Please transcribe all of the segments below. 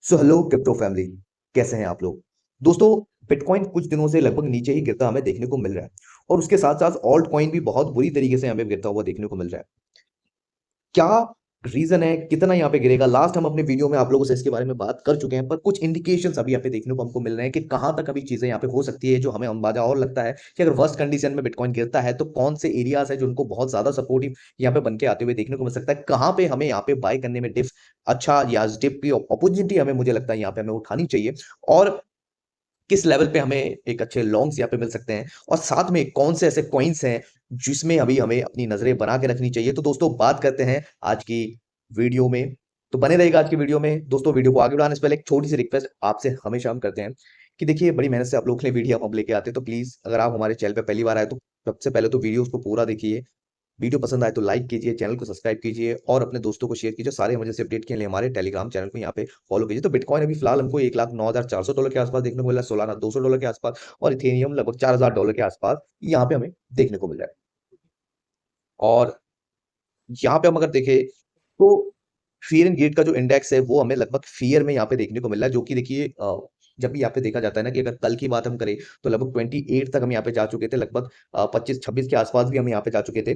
So hello crypto family, कैसे हैं आप लोग। दोस्तों, बिटकॉइन कुछ दिनों से लगभग नीचे ही गिरता हमें देखने को मिल रहा है और उसके साथ साथ ऑल्ट कॉइन भी बहुत बुरी तरीके से हमें गिरता हुआ देखने को मिल रहा है। क्या रीजन है, कितना यहाँ पे गिरेगा? लास्ट हम अपने वीडियो में आप लोगों से इसके बारे में बात कर चुके हैं, पर कुछ इंडिकेशंस अभी यहाँ पे देखने को हमको मिल रहे हैं कि कहाँ तक अभी चीजें यहाँ पे हो सकती है, जो हमें अंदाजा और लगता है कि अगर वर्स्ट कंडीशन में बिटकॉइन गिरता है तो कौन से एरियाज है जो उनको बहुत ज्यादा सपोर्टिव यहाँ पे बन के आते हुए देखने को मिल सकता है, कहाँ पे हमें यहाँ पे बाय करने में डिप अच्छा या डिप की अपॉर्चुनिटी हमें, मुझे लगता है यहाँ पे हमें उठानी चाहिए, और किस लेवल पे हमें एक अच्छे लॉन्ग्स यहाँ पे मिल सकते हैं, और साथ में कौन से ऐसे कॉइन्स हैं जिसमें अभी हमें अपनी नजरें बना के रखनी चाहिए। तो दोस्तों, बात करते हैं आज की वीडियो में। तो बने रहेगा आज की वीडियो में। दोस्तों, वीडियो को आगे बढ़ाने से पहले एक छोटी सी रिक्वेस्ट आपसे हमेशा हम करते हैं कि देखिए, बड़ी मेहनत से आप लोग के लिए वीडियो हम लेके आते हैं, तो प्लीज अगर आप हमारे चैनल पे पहली बार आए तो सबसे पहले तो वीडियो को पूरा देखिए। वीडियो पसंद आए तो लाइक कीजिए, चैनल को सब्सक्राइब कीजिए और अपने दोस्तों को शेयर कीजिए। सारे मुझे अपडेट के लिए हमारे टेलीग्राम चैनल को यहाँ पे फॉलो कीजिए। तो बिटकॉइन अभी फिलहाल हमको $1,09,400 के आसपास देखने को मिल रहा है, सोलाना $200 के आसपास, और इथेरियम लगभग $4,000 के आसपास यहाँ पे हमें देखने को मिल रहा है। और यहाँ पे हम अगर देखें तो फियर एंड ग्रीड का जो इंडेक्स है वो हमें लगभग फियर में यहाँ पे देखने को मिल रहा है, जो कि देखिए जब भी यहाँ पे देखा जाता है ना कि अगर कल की बात हम करें तो लगभग 28 तक हम यहाँ पे जा चुके थे, लगभग 25-26 के आसपास भी हम यहाँ पे जा चुके थे।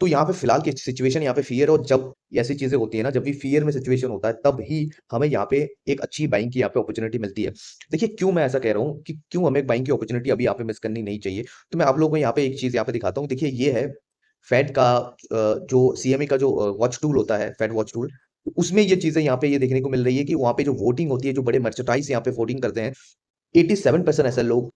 तो यहाँ पे फिलहाल की सिचुएशन यहाँ पे फियर, और जब ऐसी चीजें होती है ना, जब भी फियर में सिचुएशन होता है तब ही हमें यहाँ पे एक अच्छी बाइंग की यहाँ पे अपॉर्चुनिटी मिलती है। देखिए, क्यों मैं ऐसा कह रहा हूँ कि क्यों हमें बाइंग की अपॉर्चुनिटी अभी यहाँ पे मिस करनी नहीं चाहिए, तो मैं आप लोगों को यहाँ पे एक चीज यहाँ पे दिखाता हूँ। देखिए, ये है फेड का जो सीएमए का जो वॉच टूल होता है, फेड वॉच टूल। उसमें ये चीजें यहाँ पे ये देखने को मिल रही है कि वहां पे जो वोटिंग होती है, जो बड़े मर्चेंटाइज यहाँ पे वोटिंग करते हैं, 87% ऐसे लोग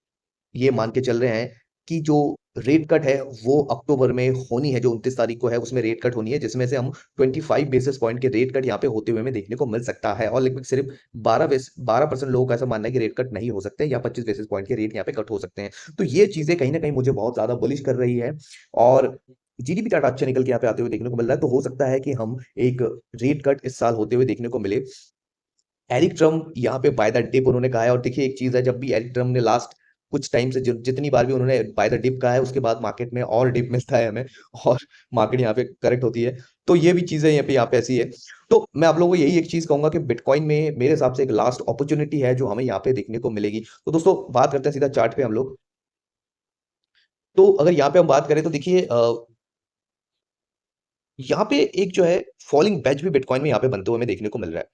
ये मान के चल रहे हैं कि जो रेट कट है वो अक्टूबर में होनी है, जो 29 तारीख को है उसमें रेट कट होनी है, जिसमें से हम 25 बेसिस पॉइंट के रेट कट यहाँ पे होते हुए हमें देखने को मिल सकता है। और लगभग सिर्फ 12% लोगों का ऐसा मानना है कि रेट कट नहीं हो सकते, या 25 बेसिस पॉइंट के रेट यहाँ पे कट हो सकते हैं। तो ये चीजें कहीं ना कहीं मुझे बहुत ज्यादा बुलिश कर रही है, और जीडीपी डाटा अच्छा निकल के यहाँ पे आते हुए देखने को मिल रहा है। तो हो सकता है कि हम एक रेट कट इस साल होते हुए देखने को मिले। एरिक ट्रम्प यहाँ पे बाय द डिप उन्होंने कहा है, और देखिए एक चीज है, जब भी एरिक ट्रम्प ने लास्ट कुछ टाइम से जितनी बार भी उन्होंने बाय द डिप कहा है, उसके बाद मार्केट में और डिप मिलता है हमें, और मार्केट यहाँ पे करेक्ट होती है। तो ये भी चीजें यहाँ पे ऐसी है। तो मैं आप लोगों को यही एक चीज कहूंगा कि बिटकॉइन में मेरे हिसाब से एक लास्ट अपॉर्चुनिटी है जो हमें यहाँ पे देखने को मिलेगी। तो दोस्तों, बात करते हैं सीधा चार्ट पे हम लोग। तो अगर यहाँ पे हम बात करें तो देखिए, यहाँ पे एक जो है फॉलिंग वेज भी बिटकॉइन में यहाँ पे बनते हुए हमें देखने को मिल रहा है।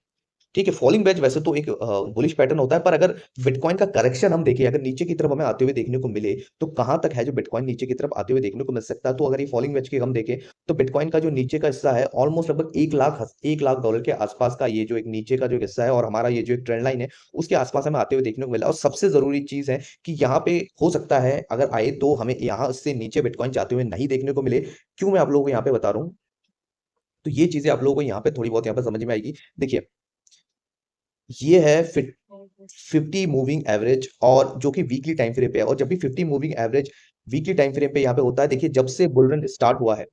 ठीक है, फॉलिंग वेज वैसे तो एक बुलिश पैटर्न होता है, पर अगर बिटकॉइन का करेक्शन हम देखें, अगर नीचे की तरफ हमें आते हुए देखने को मिले, तो कहां तक है जो बिटकॉइन नीचे की तरफ आते हुए देखने को मिल सकता है। तो अगर ये फॉलिंग वेज की हम देखें तो बिटकॉइन का जो नीचे का हिस्सा है ऑलमोस्ट लगभग 1 लाख डॉलर के आसपास का, ये जो एक नीचे का जो हिस्सा है, और हमारा ये जो एक ट्रेंड लाइन है उसके आसपास हमें आते हुए देखने को मिला। और सबसे जरूरी चीज है कि यहाँ पे हो सकता है अगर आए तो हमें यहाँ से नीचे बिटकॉइन जाते हुए नहीं देखने को मिले। क्यों मैं आप लोगों को यहाँ पे बता रहा हूँ, तो ये चीजें आप लोगों को यहाँ पे थोड़ी बहुत यहाँ पे समझ में आएगी। देखिए, ये है 50 मूविंग एवरेज, और जो कि वीकली टाइम फ्रेम पे है। और जब भी 50 moving average weekly time frame पे यहाँ पे होता है, देखिए जब से बुल रन स्टार्ट हुआ है,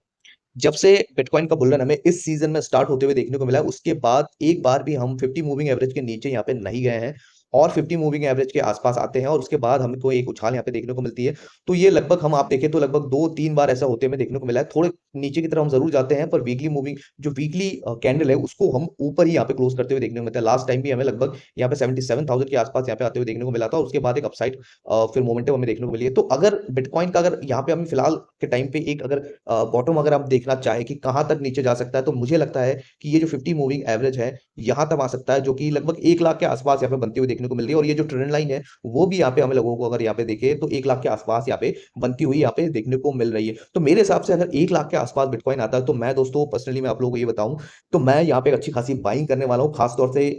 जब से बिटकॉइन का बुल रन हमें इस सीजन में स्टार्ट होते हुए देखने को मिला है, उसके बाद एक बार भी हम 50 मूविंग एवरेज के नीचे यहाँ पे नहीं गए हैं, और 50 मूविंग एवरेज के आसपास आते हैं, और उसके बाद हमको एक उछाल यहाँ पे देखने को मिलती है। तो ये लगभग हम आप देखें तो लगभग 2-3 बार ऐसा होते हमें देखने को मिला है। थोड़े नीचे की तरफ हम जरूर जाते हैं, पर वीकली मूविंग जो वीकली कैंडल है उसको हम ऊपर ही यहाँ पे क्लोज करते हुए देखने को मिलता है। लास्ट टाइम भी हमें लगभग यहाँ पे 77,000 के आसपास यहाँ पे आते हुए देखने को मिला था, और उसके बाद एक अपसाइड फिर मोमेंटम हमें देखने को मिली है। तो अगर बिटकॉइन का अगर यहाँ पे हमें फिलहाल के टाइम पे एक अगर बॉटम अगर आप देखना चाहें कि कहाँ तक नीचे जा सकता है, तो मुझे लगता है कि ये जो 50 मूविंग एवरेज है यहाँ तक आ सकता है, जो कि लगभग 1 लाख के आसपास यहाँ पे बनती हुई देखने को मिल रही है। और ये जो ट्रेंड लाइन है वो भी यहाँ पे हमें लोगों को अगर यहाँ पे देखे तो 1 लाख के आसपास यहाँ पे बनती हुई यहाँ पे देखने को मिल रही है। तो मेरे हिसाब से अगर 1 लाख के आसपास बिटकॉइन आता है, तो मैं दोस्तों पर्सनली मैं आप लोगों को ये बताऊं, तो मैं यहाँ पे एक अच्छी खासी बाइंग करने वाला हूँ। खासतौर से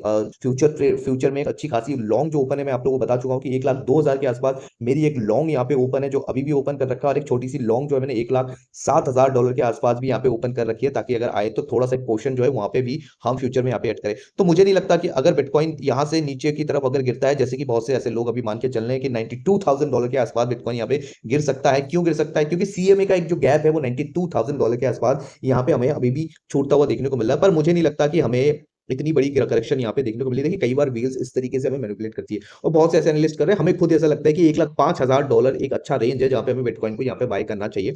फ्यूचर में एक अच्छी खासी लॉन्ग जो ओपन है, मैं आप लोगों को बता चुका हूँ कि 1,02,000 के आसपास मेरी एक लॉन्ग यहाँ पे ओपन है, जो अभी भी ओपन कर रखा है, और एक छोटी सी लॉन्ग जो है मैंने $1,07,000 के आसपास भी यहाँ पे ओपन कर रखी है, ताकि अगर आए तो थोड़ा सा पोर्शन जो है वहां पे भी हम फ्यूचर में यहाँ पे ऐड करें। तो मुझे नहीं लगता कि अगर बिटकॉइन यहाँ से नीचे की तरफ अगर गिरता है, जैसे कि बहुत से ऐसे लोग अभी मान के चल रहे हैं कि $92,000 के आसपास बिटकॉइन यहाँ पे गिर सकता है। क्यों गिर सकता है? क्योंकि सीएमए का एक जो गैप है वो $92,000 के आसपास यहाँ पे हमें अभी भी छूटता हुआ देखने को मिल रहा है। पर मुझे नहीं लगता कि हमें इतनी बड़ी करेक्शन यहाँ पे देखने को मिली। देखिए, कई बार व्हील्स इस तरीके से हमें मैनिपुलेट करती है, और बहुत से ऐसे एनालिस्ट कर रहे हैं, हमें खुद ऐसा लगता है कि $1,05,000 एक अच्छा रेंज है जहाँ पे हमें बिटकॉइन को यहाँ पे बाय करना चाहिए।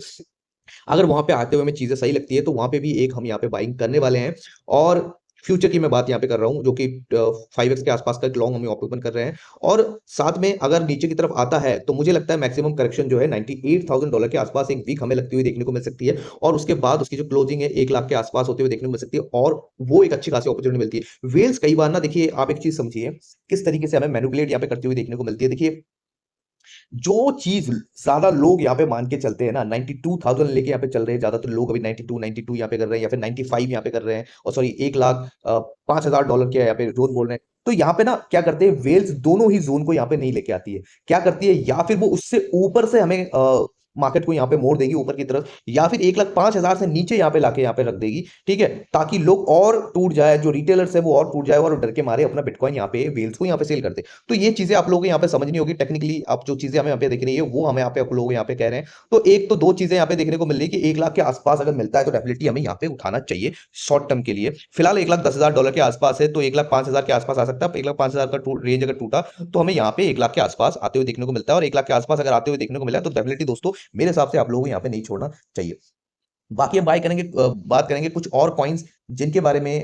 अगर वहां पे आते हुए हमें चीजें सही लगती है तो वहां पे भी एक हम यहाँ पे बाइंग करने वाले हैं। और फ्यूचर की मैं बात यहाँ पे कर रहा हूँ, जो कि 5x के आसपास का एक लॉन्ग हमें ओपन कर रहे हैं। और साथ में अगर नीचे की तरफ आता है तो मुझे लगता है मैक्सिमम करेक्शन जो है $98,000 के आसपास एक वीक हमें लगती हुई देखने को मिल सकती है, और उसके बाद उसकी जो क्लोजिंग है 1 लाख के आसपास होते हुए देखने को मिल सकती है, और वो एक अच्छी खासी अपॉर्चुनिटी मिलती है। वेल्स कई बार ना, देखिए आप एक चीज समझिए किस तरीके से हमें मैनिपुलेट यहाँ पे करती हुई देखने को मिलती है। देखिए, जो चीज ज्यादा लोग यहाँ पे मान के चलते हैं ना, 92,000 लेके यहाँ पे चल रहे हैं ज्यादातर लोग, अभी 92 यहाँ पे कर रहे हैं, या फिर 95 यहाँ पे कर रहे हैं, और सॉरी 1,05,000 के यहाँ पे जोन बोल रहे हैं। तो यहाँ पे ना क्या करते हैं, वेल्स दोनों ही जोन को यहाँ पे नहीं लेके आती है। क्या करती है, या फिर वो उससे ऊपर से हमें मार्केट को यहाँ पे मोड़ देगी ऊपर की तरफ, या फिर 1,05,000 से नीचे यहाँ पे लाके यहाँ पे रख देगी, ठीक है, ताकि लोग और टूट जाए, जो रिटेलर्स है वो और टूट जाए, और डर के मारे अपना बिटकॉइन यहाँ पे वेल्स को यहाँ पे सेल करते। तो ये चीजें आप लोगों को यहाँ पे समझनी होगी। टेक्निकली आप जो चीजें हमें यहाँ पे दिख रही है वो हमें यहाँ पे आप लोग यहाँ पे कह रहे हैं। तो एक तो दो चीजें यहाँ पे देखने को मिल रही है कि 1 लाख के आसपास अगर मिलता है तो डेफिनेटली हमें यहाँ पे उठाना चाहिए शॉर्ट टर्म के लिए। फिलहाल 1,10,000 के आसपास है, तो 1,05,000 के आसपास आ सकता है। 1,05,000 का रेंज अगर टूटा तो हमें यहाँ पे 1 लाख के आसपास आते हुए देखने को मिलता है, और 1 लाख के आसपास अगर आते हुए देखने को मिला है तो डेफिनेटली दोस्तों मेरे हिसाब से आप लोगों को यहाँ पे नहीं छोड़ना चाहिए। बाकी हम बात करेंगे कुछ और कॉइन्स जिनके बारे में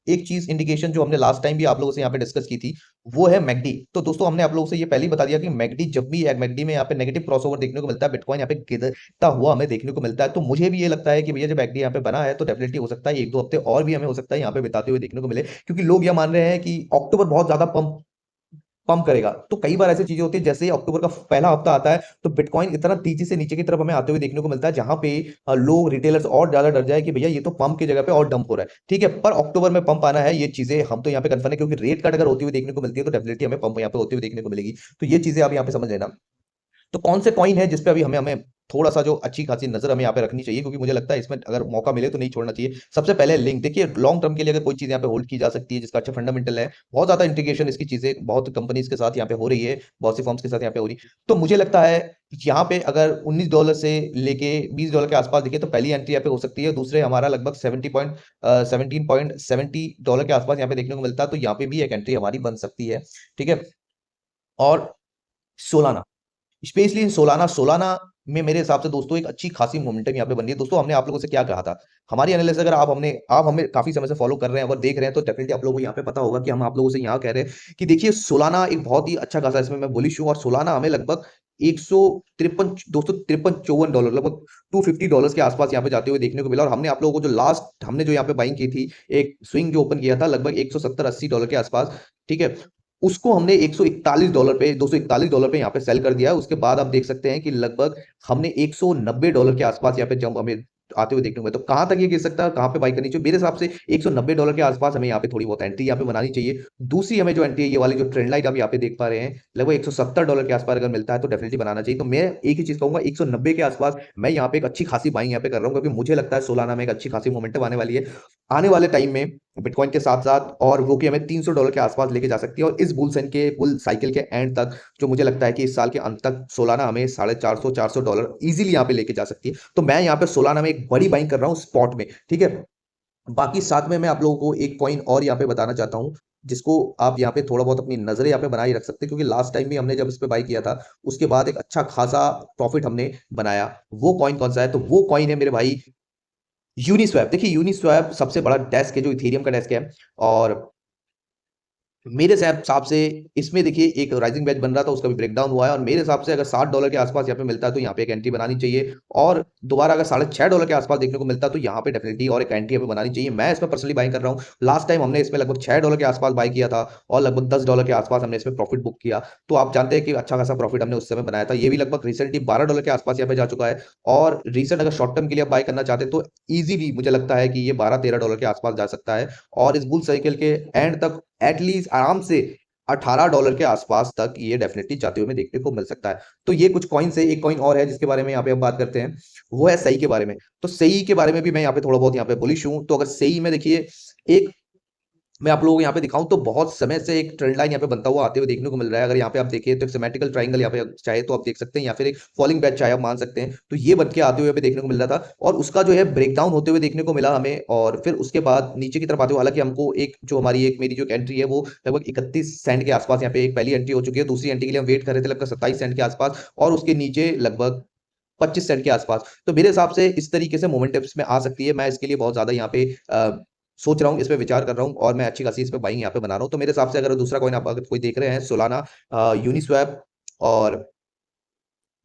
एक चीज इंडिकेशन जो हमने लास्ट टाइम भी आप लोगों से यहाँ पे डिस्कस की थी, वो है मैकडी। तो दोस्तों हमने आप लोगों से ये पहले ही बता दिया कि मैकडी, जब भी मैकडी में यहाँ पे नेगेटिव क्रॉसओवर देखने को मिलता है, बिटकॉइन यहाँ पे गिरता हुआ हमें देखने को मिलता है, तो मुझे भी ये लगता है कि भैया जब मैकडी यहाँ पे बना है तो डेफिनेटली हो सकता है 1-2 हफ्ते और भी हमें हो सकता है यहाँ पे बिताते हुए देखने को मिले, क्योंकि लोग यह मान रहे हैं कि अक्टूबर बहुत ज्यादा पंप पंप करेगा। तो कई बार ऐसी चीजें होती है, जैसे ही अक्टूबर का पहला हफ्ता आता है तो बिटकॉइन इतना तेजी से नीचे की तरफ हमें आते हुए देखने को मिलता है, जहां पे लोग रिटेलर्स और ज्यादा डर जाए कि भैया ये तो पंप की जगह पे और डंप हो रहा है, ठीक है। पर अक्टूबर में पंप आना है, ये चीजें हम तो यहाँ पे कंफर्म है, क्योंकि रेट कट अगर होती हुई देखने को मिलती है तो डेफिनेटली हमें पंप यहाँ पे होती हुई देखने को मिलेगी। तो ये चीजें आप यहाँ पे समझ लेना। तो कौन से कॉइन है जिसपे अभी हमें हमें थोड़ा सा जो अच्छी खासी नजर हमें यहाँ पे रखनी चाहिए, क्योंकि मुझे लगता है इसमें अगर मौका मिले तो नहीं छोड़ना चाहिए। सबसे पहले लिंक, देखिए लॉन्ग टर्म के लिए अगर कोई चीज यहाँ पे होल्ड की जा सकती है जिसका अच्छा फंडामेंटल है, बहुत ज्यादा इंटीग्रेशन इसकी चीजें बहुत कंपनीज के साथ यहाँ पे हो रही है, बहुत सी फर्म्स के साथ यहाँ पे हो रही है, तो मुझे लगता है यहाँ पे अगर $19 से लेके $20 के आसपास देखिए तो पहली एंट्री यहाँ पे हो सकती है। दूसरे हमारा लगभग 17.70 के आसपास यहाँ पे देखने को मिलता है, तो यहाँ पे भी एक एंट्री हमारी बन सकती है, ठीक है। और सोलाना, स्पेशली सोलाना सोलाना में मेरे हिसाब से दोस्तों एक अच्छी खासी मोमेंटम यहाँ पे बन रही है। दोस्तों हमने आप लोगों से क्या कहा था, हमारी एनालिसिस अगर आप हमें काफी समय से फॉलो कर रहे हैं और देख रहे हैं तो डेफिनेटली आप लोगों को यहाँ पे पता होगा कि हम आप लोगों से यहाँ कह रहे हैं कि देखिए सोलाना एक बहुत ही अच्छा खासा, इसमें मैं बुलिश हूँ, और सोलाना हमें लगभग 153 $253 लगभग $250 के आसपास यहाँ पे जाते हुए देखने को मिला। और हमने आप लोगों को जो लास्ट हमने जो यहाँ पे बाइंग की थी, एक स्विंग जो ओपन किया था लगभग $170-80 के आसपास, ठीक है, उसको हमने $141 पे $241 पे यहाँ पे सेल कर दिया है। उसके बाद आप देख सकते हैं कि लगभग हमने $190 के आसपास यहाँ पे जंप हमें आते हुए देखने को मिला। तो कहां तक ये गिर सकता है, कहां पे बाई करनी चाहिए, मेरे हिसाब से $190 के आसपास हमें यहाँ पे थोड़ी बहुत एंट्री यहाँ पे बनानी चाहिए। दूसरी हमें जो एंट्री है, ये वाली जो ट्रेंड लाइन आप यहाँ पे देख पा रहे हैं, लगभग $170 के आसपास अगर मिलता है तो डेफिनेटली बनाना चाहिए। तो मैं एक ही चीज कहूंगा, 190 के आसपास मैं यहाँ पे एक अच्छी खासी बाइंग यहाँ पे कर रहा हूँ, क्योंकि मुझे लगता है सोलाना में एक अच्छी खासी मोमेंटम आने वाली है आने वाले टाइम में बिटकॉइन के साथ साथ, और वो कि हमें $300 के आसपास लेके जा सकती है, और इस बुल के बुल साइकिल के एंड तक जो मुझे लगता है कि इस साल के अंत तक सोलाना हमें $450-400 इजीली यहाँ पे लेके जा सकती है। तो मैं यहाँ पे सोलाना में एक बड़ी बाइंग कर रहा हूँ स्पॉट में, ठीक है। बाकी साथ में मैं आप लोगों को एक कॉइन और यहाँ पे बताना चाहता हूँ, जिसको आप यहाँ पे थोड़ा बहुत अपनी नजरें यहाँ पे बनाए रख सकते हैं, क्योंकि लास्ट टाइम भी हमने जब इस पे बाई किया था उसके बाद एक अच्छा खासा प्रॉफिट हमने बनाया। वो कॉइन कौन सा है, तो वो कॉइन है मेरे भाई यूनिस्वैप। देखिए यूनिस्वैप सबसे बड़ा डेस्क है जो इथेरियम का डेस्क है, और मेरे हिसाब से इसमें देखिए एक राइजिंग बैच बन रहा था, उसका भी ब्रेकडाउन हुआ है, और मेरे हिसाब से अगर $60 के आसपास यहाँ पे मिलता है तो यहाँ पे एक एंट्री बनानी चाहिए, और दोबारा अगर $6.5 के आसपास देखने को मिलता है तो यहाँ पे डेफिनेटली और एक एंट्री यहाँ पे बनानी चाहिए। मैं इसमें पर्सनली बाइंग कर रहा हूँ। लास्ट टाइम हमने इसमें लगभग $6 के आसपास बाई किया था, और लगभग $10 के आसपास हमने इसमें प्रॉफिट बुक किया। तो आप जानते हैं कि अच्छा खासा प्रॉफिट हमने उस समय बनाया था। ये भी लगभग रिसेंटली $12 के आसपास यहाँ पे जा चुका है, और रिसेंट अगर शॉर्ट टर्म के लिए आप बाई करना चाहते हैं तो इजीली मुझे लगता है कि ये $12-13 के आसपास जा सकता है, और इस बुल साइकिल के एंड तक एटलीस्ट आराम से $18 के आसपास तक ये डेफिनेटली जाते हुए हमें देखने को मिल सकता है। तो ये कुछ कॉइन्स है। एक कॉइन और है जिसके बारे में यहाँ पे हम बात करते हैं, वो है सही के बारे में। तो सही के बारे में भी मैं यहाँ पे थोड़ा बहुत यहाँ पे बुलिश हूँ। तो अगर सही में देखिए, एक मैं आप लोगों को यहाँ पे दिखाऊं तो बहुत समय से एक ट्रेंड लाइन यहाँ पे बनता हुआ आते हुए देखने को मिल रहा है। अगर यहाँ पे आप देखिए तो एक सिमेट्रिकल ट्रायंगल यहाँ पे चाहे तो आप देख सकते हैं, या फिर एक फॉलिंग बैच चाहे आप मान सकते हैं। तो ये बन के आते हुए देखने को मिल रहा था, और उसका जो है ब्रेकडाउन होते हुए देखने को मिला हमें, और फिर उसके बाद नीचे की तरफ आते हुए, हालांकि हमको एक जो हमारी एक मेरी जो एंट्री है वो लगभग 31 सेंट के आसपास यहाँ पे एक पहली एंट्री हो चुकी है। दूसरी एंट्री के लिए हम वेट कर रहे थे लगभग 27 सेंट के आसपास, और उसके नीचे लगभग 25 सेंट के आसपास। तो मेरे हिसाब से इस तरीके से मोमेंटम्स में आ सकती है। मैं इसके लिए बहुत ज्यादा यहाँ पे सोच रहा हूँ, इस पे विचार कर रहा हूँ और मैं अच्छी खासी इस पे बाइंग यहाँ पे बना रहा हूँ। तो मेरे हिसाब से अगर दूसरा कॉइन आप अगर कोई देख रहे हैं, सोलाना, यूनिस्वैप और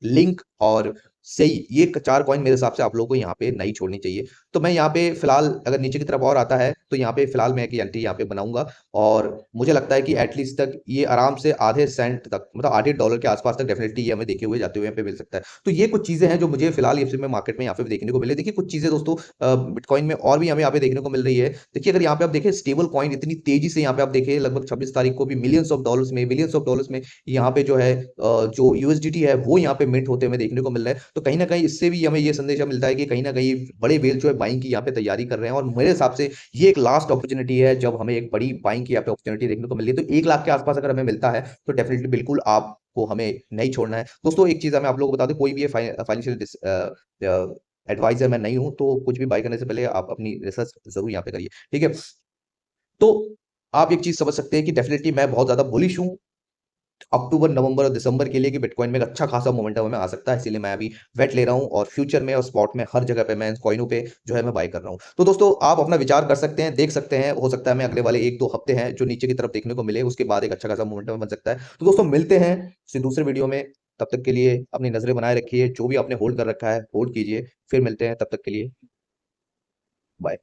लिंक और सही, ये 4 कॉइन मेरे हिसाब से आप लोगों को यहाँ पे नहीं छोड़नी चाहिए। तो मैं यहाँ पे फिलहाल अगर नीचे की तरफ और आता है तो यहाँ पे फिलहाल मैं एक एंट्री यहाँ पे बनाऊंगा और मुझे लगता है कि एटलीस्ट तक ये आराम से आधे सेंट तक, मतलब आधे डॉलर के आसपास तक डेफिनेटली ये हमें देखे हुए जाते हुए यहाँ पे मिल सकता है। तो ये कुछ चीजें हैं जो मुझे फिलहाल ये में मार्केट में यहाँ पे देखने को मिले। देखिए कुछ चीजें दोस्तों बिटकॉइन में और भी हमें यहाँ पे देखने को मिल रही है। देखिए अगर यहाँ पे आप देखें स्टेबल कॉइन इतनी तेजी से यहाँ पे आप देखें लगभग 26 तारीख को भी मिलियंस ऑफ डॉलर्स में, बिलियंस ऑफ डॉलर्स में यहाँ पे जो है जो यूएसडीटी है वो यहाँ पे मिंट होते हमें देखने को मिल रहा है। तो कहीं ना कहीं इससे भी हमें ये संदेश मिलता है कि कहीं ना कहीं बड़े वेल जो है बाइंग की यहाँ पे तैयारी कर रहे हैं और मेरे हिसाब से ये एक लास्ट अपॉर्चुनिटी है जब हमें एक बड़ी बाइंग की यहाँ पे अपॉर्चुनिटी देखने को मिल रही है। तो 1 लाख के आसपास अगर हमें मिलता है तो डेफिनेटली बिल्कुल आपको हमें नहीं छोड़ना है। दोस्तों एक चीज मैं आप लोगों को बता दूं, कोई भी फाइनेंशियल एडवाइजर मैं नहीं हूं, तो कुछ भी बाय करने से पहले आप अपनी रिसर्च जरूर यहाँ पे करिए, ठीक है। तो आप एक चीज समझ सकते हैं कि डेफिनेटली मैं बहुत ज्यादा बुलिश हूं अक्टूबर, नवंबर और दिसंबर के लिए कि बिटकॉइन में एक अच्छा खासा मोमेंटम हमें आ सकता है। इसीलिए मैं अभी वेट ले रहा हूं और फ्यूचर में और स्पॉट में हर जगह पे मैं इन कॉइनों पे जो है मैं बाय कर रहा हूं। तो दोस्तों आप अपना विचार कर सकते हैं, देख सकते हैं, हो सकता है मैं अगले वाले 1-2 हफ्ते हैं जो नीचे की तरफ देखने को मिले, उसके बाद एक अच्छा खासा मोमेंटम बन सकता है। तो दोस्तों मिलते हैं किसी दूसरे वीडियो में, तब तक के लिए अपनी नजरें बनाए रखिए, जो भी आपने होल्ड कर रखा है होल्ड कीजिए, फिर मिलते हैं, तब तक के लिए बाय।